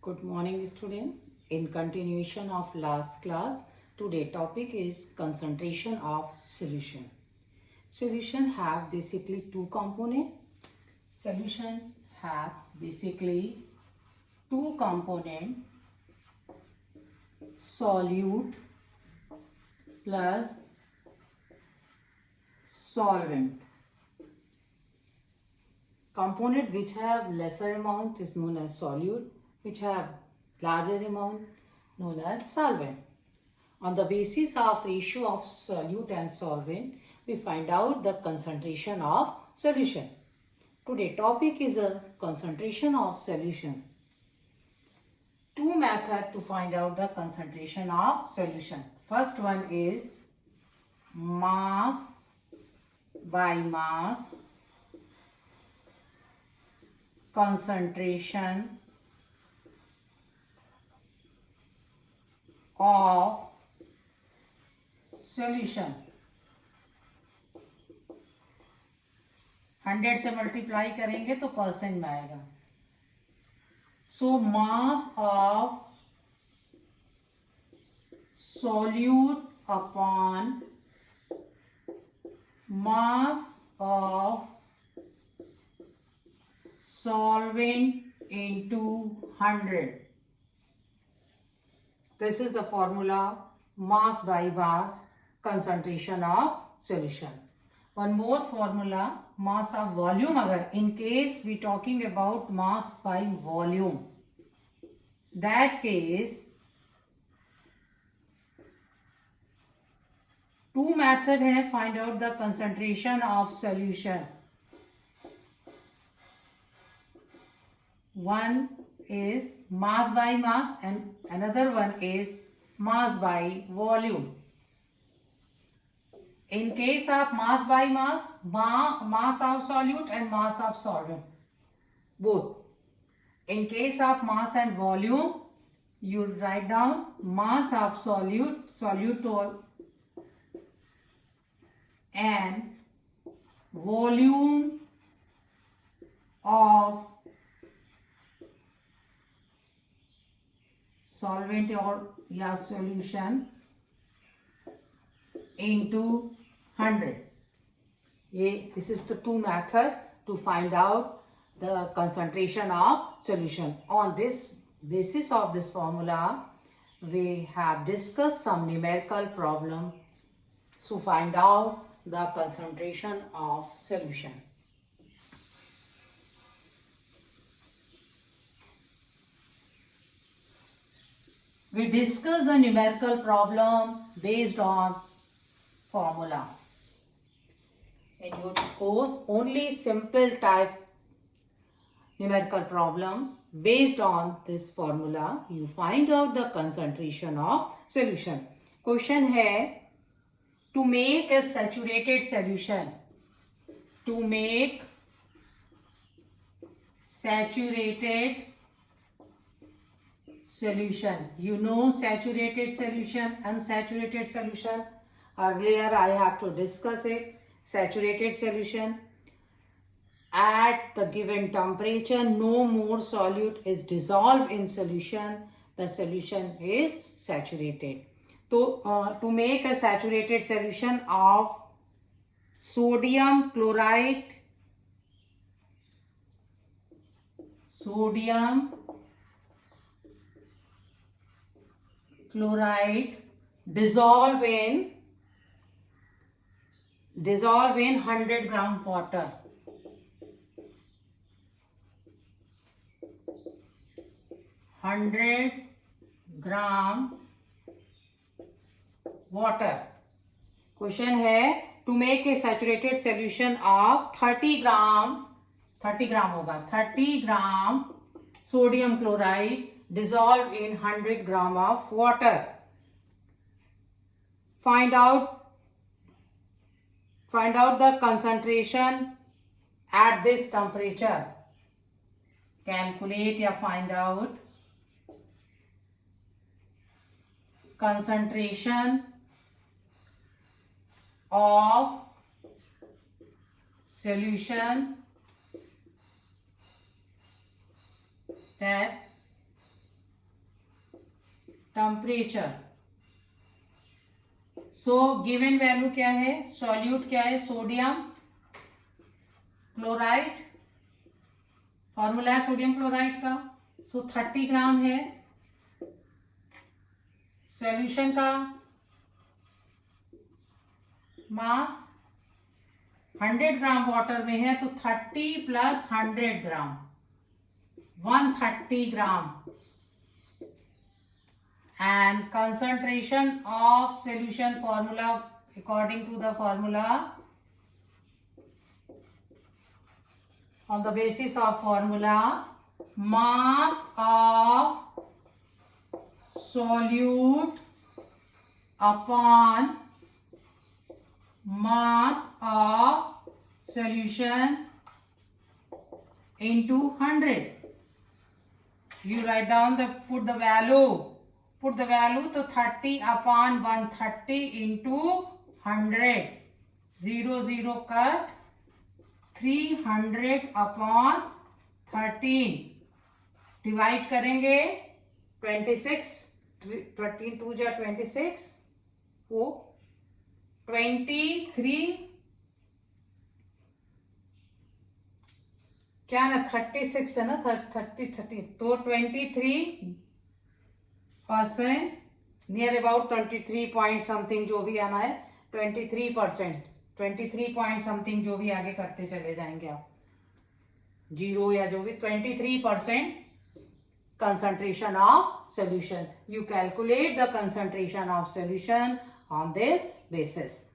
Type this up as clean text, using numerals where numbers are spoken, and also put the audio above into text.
Good morning, student. In continuation of last class, today topic is concentration of solution. Solution have basically two component. Solution have basically two component: solute plus solvent. Component which have lesser amount is known as solute, which have larger amount known as solvent. On the basis of ratio of solute and solvent, we find out the concentration of solution. Today topic is a concentration of solution. Two methods to find out the concentration of solution. First one is mass by mass concentration of solution. 100 से multiply करेंगे तो percent में आएगा. So mass of solute upon mass of solvent into 100. This is the formula mass by mass concentration of solution. One more formula mass of volume. Agar in case we talking about mass by volume, that case two method hai find out the concentration of solution. One is mass by mass and another one is mass by volume. In case of mass by mass, mass of solute and mass of solvent, both. In case of mass and volume, you write down mass of solute and volume of solvent or solution into 100. This is the two method to find out the concentration of solution. On this basis of this formula, we have discussed some numerical problem to find out the concentration of solution. We discuss the numerical problem based on formula. In your course, only simple type numerical problem based on this formula, you find out the concentration of solution. Question hai, to make a saturated solution, to make saturated solution. You know saturated solution, unsaturated solution. Earlier I have to discuss it. Saturated solution. At the given temperature, no more solute is dissolved in solution. The solution is saturated. So, to make a saturated solution of sodium chloride dissolve in 100 gram water. 100 gram water. Question है, to make a saturated solution of 30 gram होगा, 30 gram sodium chloride dissolved in 100 gram of water. Find out the concentration at this temperature. Calculate या find out concentration of solution at temperature. So given value क्या है, solute क्या है, sodium chloride, formula है sodium chloride का. सो 30 ग्राम है. Solution का मास 100 gram water में है, तो 30 plus 100 gram 130 gram. And concentration of solution formula, according to the formula, on the basis of formula, mass of solute upon mass of solution into 100. You write down the, put the value, तो 30 upon 130 into 100. 0 0 cut. 300 upon 13. Divide करेंगे 26. 13 2 जा 26. वो 23 क्या ना 36 है ना, 30 तो 23% near about 23 point something जो भी आना है, 23%, 23 पॉइंट समथिंग जो भी आगे करते चले जाएंगे आप, जीरो या जो भी, 23% concentration of solution. You calculate the concentration of solution on this basis.